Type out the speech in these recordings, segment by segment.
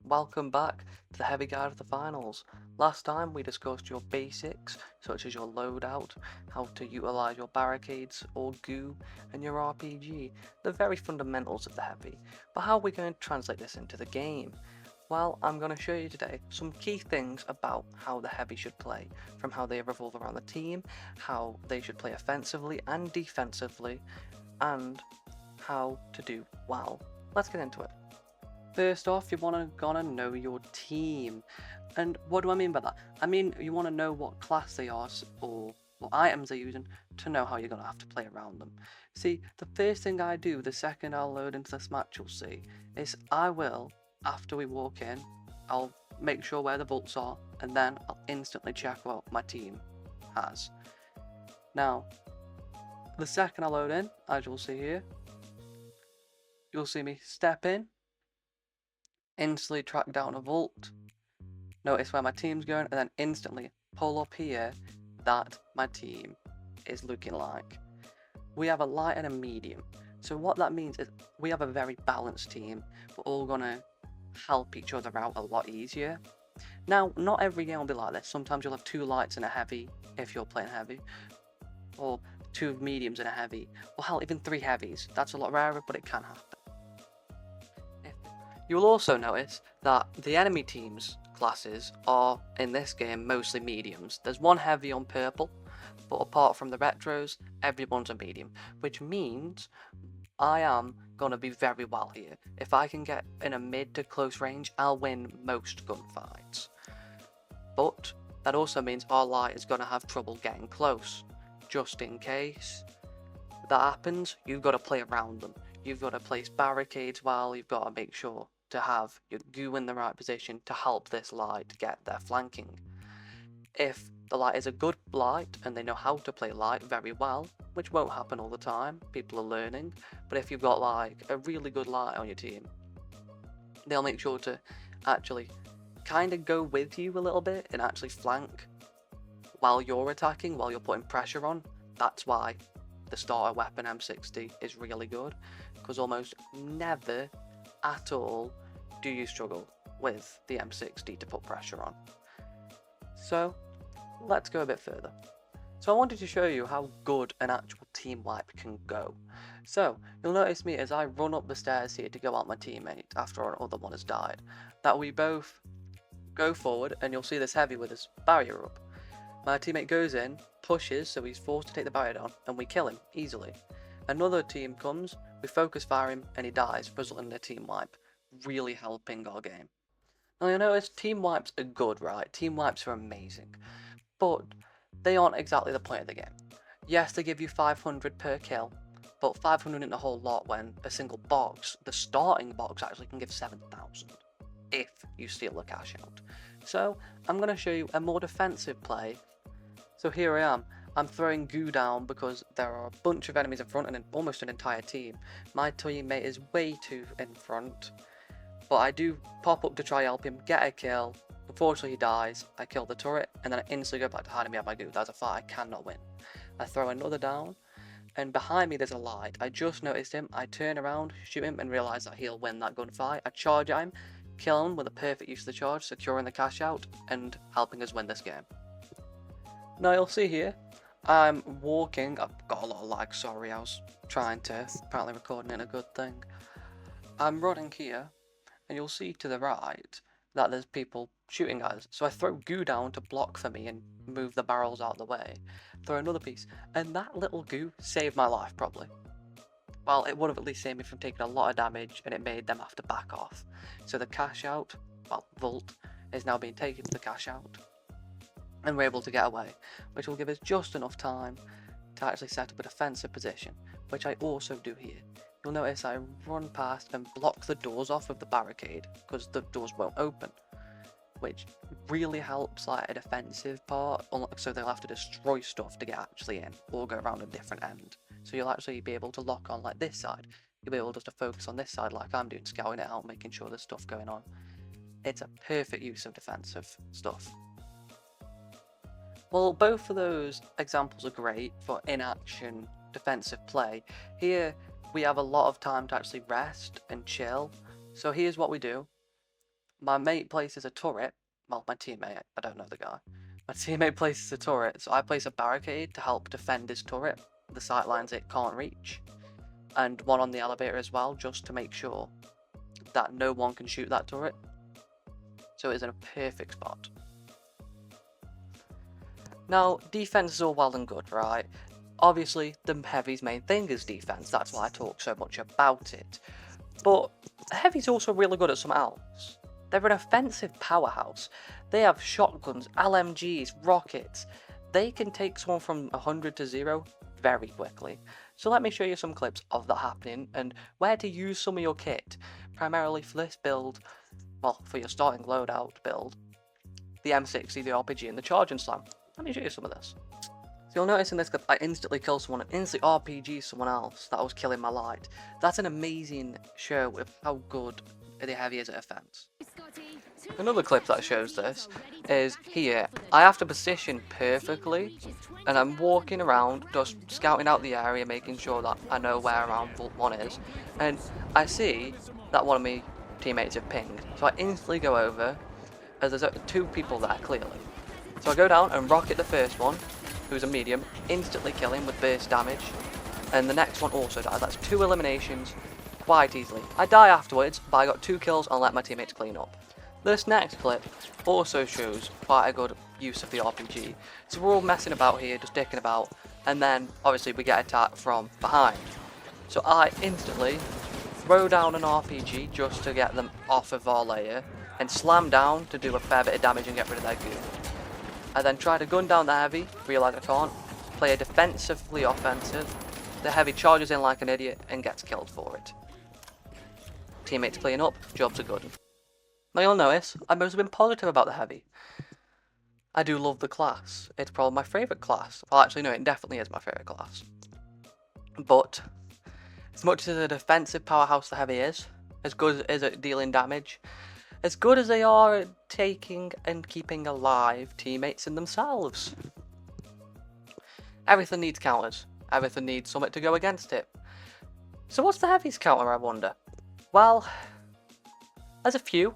welcome back to the Heavy Guide of the Finals. Last time we discussed your basics, such as your loadout, how to utilise your barricades or goo, and your RPG, the very fundamentals of the Heavy. But how are we going to translate this into the game? Well, I'm going to show you today some key things about how the Heavy should play, from how they revolve around the team, how they should play offensively and defensively, and how to do well. Let's get into it. First off, you gonna know your team. And what do I mean by that? I mean, you want to know what class they are or what items they're using to know how you're going to have to play around them. See, the first thing I do the second I'll load into this match, you'll see, is I will, after we walk in, I'll make sure where the vaults are, and then I'll instantly check what my team has. Now, the second I load in, as you'll see here, you'll see me step in, instantly track down a vault, notice where my team's going, and then instantly pull up here that my team is looking like. We have a light and a medium. So what that means is we have a very balanced team. We're all gonna help each other out a lot easier. Now, not every game will be like this. Sometimes you'll have 2 lights and a heavy if you're playing heavy, or 2 mediums and a heavy, or hell, even 3 heavies. That's a lot rarer, but it can happen. You'll also notice that the enemy team's classes are, in this game, mostly mediums. There's 1 heavy on purple, but apart from the retros, everyone's a medium, which means I am going to be very well here. If I can get in a mid to close range, I'll win most gunfights. But that also means our light is going to have trouble getting close. Just in case that happens, you've got to play around them. You've got to place barricades well, you've got to make sure to have your goo in the right position to help this light get their flanking. If the light is a good light and they know how to play light very well, which won't happen all the time, people are learning, but if you've got like a really good light on your team, they'll make sure to actually kind of go with you a little bit and actually flank while you're attacking, while you're putting pressure on. That's why the starter weapon M60 is really good, because almost never at all do you struggle with the M60 to put pressure on. So let's go a bit further. So I wanted to show you how good an actual team wipe can go. So you'll notice me as I run up the stairs here to go out my teammate after our other one has died, that we both go forward, and you'll see this heavy with his barrier up. My teammate goes in, pushes, so he's forced to take the barrier down, and we kill him easily. Another team comes, we focus fire him, and he dies, resulting in a team wipe, really helping our game. Now you notice team wipes are good, right? Team wipes are amazing, but they aren't exactly the point of the game. Yes, they give you 500 per kill, but 500 isn't a whole lot when a single box, the starting box, actually can give 7,000 if you steal the cash out. So I'm going to show you a more defensive play. So here I am. I'm throwing goo down because there are a bunch of enemies in front and almost an entire team. My teammate is way too in front, but I do pop up to try help him, get a kill. Unfortunately he dies, I kill the turret, and then I instantly go back to hiding behind my goo. That's a fight I cannot win. I throw another down, and behind me there's a light. I just noticed him, I turn around, shoot him, and realise that he'll win that gunfight. I charge at him, kill him with a perfect use of the charge, securing the cash out, and helping us win this game. Now you'll see here, I'm walking, I've got a lot of lag, sorry, I was trying to, apparently recording it a good thing. I'm running here, and you'll see to the right that there's people shooting at us. So I throw goo down to block for me and move the barrels out of the way. Throw another piece, and that little goo saved my life probably. Well, it would have at least saved me from taking a lot of damage, and it made them have to back off. So the cash out, well, vault, is now being taken to the cash out, and we're able to get away, which will give us just enough time to actually set up a defensive position, which I also do here. You'll notice I run past and block the doors off of the barricade because the doors won't open, which really helps like a defensive part, so they'll have to destroy stuff to get actually in or go around a different end. So you'll actually be able to lock on like this side. You'll be able just to focus on this side like I'm doing, scouting it out, making sure there's stuff going on. It's a perfect use of defensive stuff. Well, both of those examples are great for in-action defensive play. Here we have a lot of time to actually rest and chill. So here's what we do. my mate places a turret. Well, my teammate, I don't know the guy. My teammate places a turret, so I place a barricade to help defend his turret, the sight lines it can't reach, and one on the elevator as well, just to make sure that no one can shoot that turret. So it's in a perfect spot. Now, defense is all well and good, right? Obviously, the Heavy's main thing is defense, that's why I talk so much about it. But Heavy's also really good at something else. They're an offensive powerhouse. They have shotguns, LMGs, rockets. They can take someone from 100 to 0 very quickly. So let me show you some clips of that happening and where to use some of your kit. Primarily for this build, well, for your starting loadout build, the M60, the RPG and the Charge and Slam. Let me show you some of this. So you'll notice in this clip, I instantly kill someone and instantly RPG someone else that I was killing my light. That's an amazing show of how good the Heavy is at offense. Another clip that shows this is here. I have to position perfectly and I'm walking around just scouting out the area, making sure that I know where around Vault 1 is, and I see that one of my teammates have pinged. So I instantly go over, as there's 2 people there clearly. So I go down and rocket the first one, who's a medium, instantly kill him with burst damage, and the next one also dies. That's 2 eliminations quite easily. I die afterwards, but I got 2 kills and let my teammates clean up. This next clip also shows quite a good use of the RPG. So we're all messing about here, just dicking about, and then obviously we get attacked from behind. So I instantly throw down an RPG just to get them off of our layer, and slam down to do a fair bit of damage and get rid of their goon. I then try to gun down the Heavy, realise I can't, play a defensively offensive. The Heavy charges in like an idiot and gets killed for it. Teammates clean up, jobs are good. Now you'll notice, I've mostly been positive about the Heavy. I do love the class. It's probably my favourite class. Well, actually no, it definitely is my favourite class. But, as much as a defensive powerhouse the Heavy is, as good as at dealing damage, as good as they are at taking and keeping alive teammates and themselves. Everything needs counters. Everything needs something to go against it. So what's the Heavy's counter, I wonder? Well, there's a few.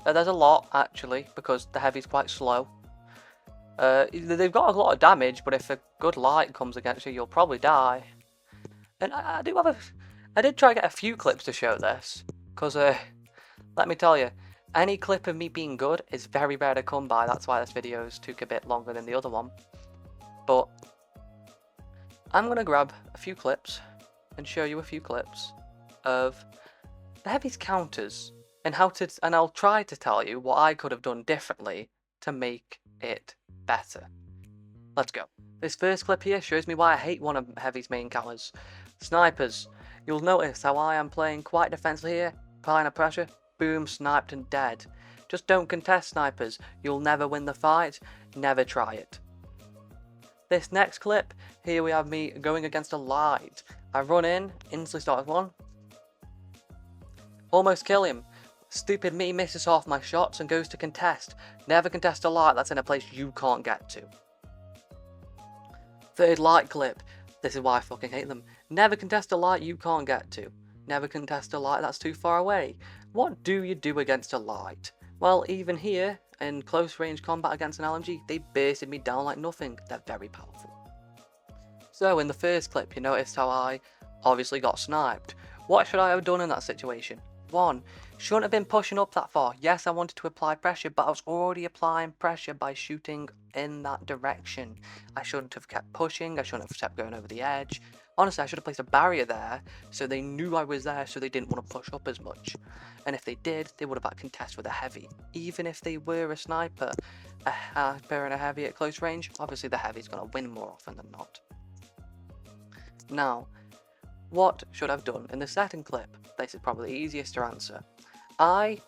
There's a lot, actually, because the Heavy's quite slow. They've got a lot of damage, but if a good light comes against you, you'll probably die. And I did try to get a few clips to show this, because, let me tell you, any clip of me being good is very rare to come by. That's why this video took a bit longer than the other one. But I'm going to grab a few clips and show you a few clips of the Heavy's counters and I'll try to tell you what I could have done differently to make it better. Let's go. This first clip here shows me why I hate one of Heavy's main counters. Snipers. You'll notice how I am playing quite defensively here, applying a pressure. Boom, sniped and dead. Just don't contest snipers. You'll never win the fight. Never try it. This next clip, here we have me going against a light. I run in, instantly start with one. Almost kill him. Stupid me misses half my shots and goes to contest. Never contest a light that's in a place you can't get to. Third light clip. This is why I fucking hate them. Never contest a light you can't get to. Never contest a light that's too far away. What do you do against a light? Well, even here, in close range combat against an LMG, they bursted me down like nothing. They're very powerful. So, in the first clip, you noticed how I obviously got sniped. What should I have done in that situation? 1. Shouldn't have been pushing up that far. Yes, I wanted to apply pressure, but I was already applying pressure by shooting in that direction. I shouldn't have kept pushing. I shouldn't have kept going over the edge. Honestly, I should have placed a barrier there so they knew I was there, so they didn't want to push up as much. And if they did, they would have had contest with a Heavy. Even if they were a sniper and a Heavy at close range, obviously the Heavy's going to win more often than not. Now, what should I have done in the second clip? This is probably the easiest to answer. I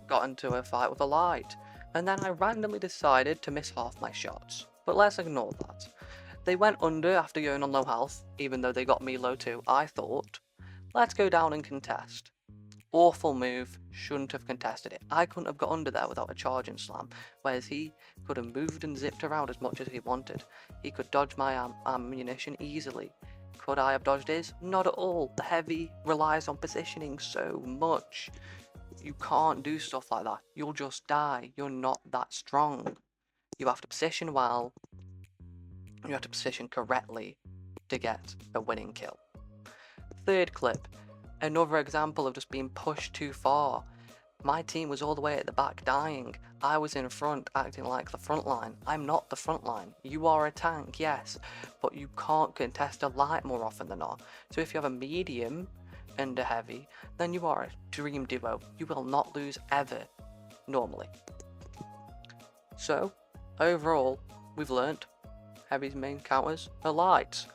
got into a fight with a light, and then I randomly decided to miss half my shots. But let's ignore that. They went under after going on low health, even though they got me low too. I thought, let's go down and contest. Awful move, shouldn't have contested it. I couldn't have got under there without a charge and slam, whereas he could have moved and zipped around as much as he wanted. He could dodge my ammunition easily. Could I have dodged his? Not at all. The Heavy relies on positioning so much. You can't do stuff like that. You'll just die. You're not that strong. You have to position well. You have to position correctly to get a winning kill. Third clip, another example of just being pushed too far. My team was all the way at the back dying. I was in front acting like the front line. I'm not the front line. You are a tank, yes, but you can't contest a light more often than not. So if you have a medium and a heavy, then you are a dream duo. You will not lose ever, normally. So, overall, we've learnt heavy's main counters are lights,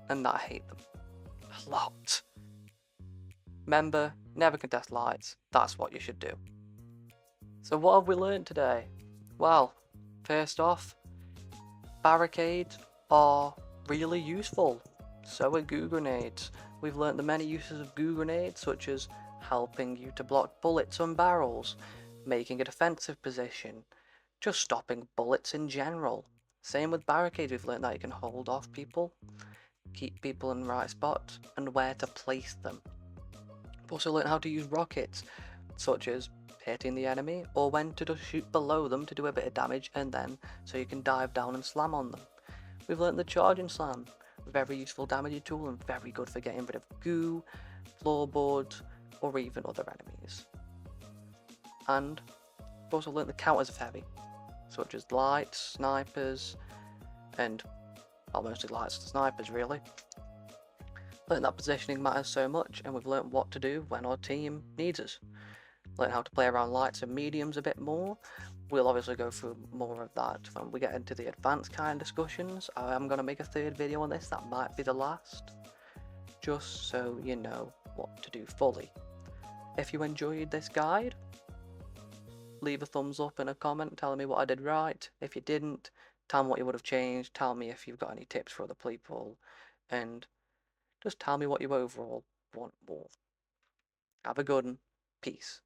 and that I hate them a lot. Remember, never contest lights. That's what you should do. So what have we learned today? Well, first off, barricades are really useful. So are goo grenades. We've learnt the many uses of goo grenades, such as helping you to block bullets and barrels, making a defensive position, just stopping bullets in general. Same with barricades, we've learnt that you can hold off people, keep people in the right spot, and where to place them. We've also learned how to use rockets, such as hitting the enemy, or when to just shoot below them to do a bit of damage, and then so you can dive down and slam on them. We've learned the charge and slam, very useful damage tool and very good for getting rid of goo, floorboards, or even other enemies. And we've also learned the counters of heavy, such as lights, snipers, and well, mostly lights and snipers really. Learned that positioning matters so much, and we've learned what to do when our team needs us. Learn how to play around lights and mediums a bit more. We'll obviously go through more of that when we get into the advanced kind of discussions. I am going to make a third video on this, that might be the last, just so you know what to do fully. If you enjoyed this guide, leave a thumbs up and a comment telling me what I did right. If you didn't, tell me what you would have changed, tell me if you've got any tips for other people, and just tell me what you overall want more. Have a good one. Peace.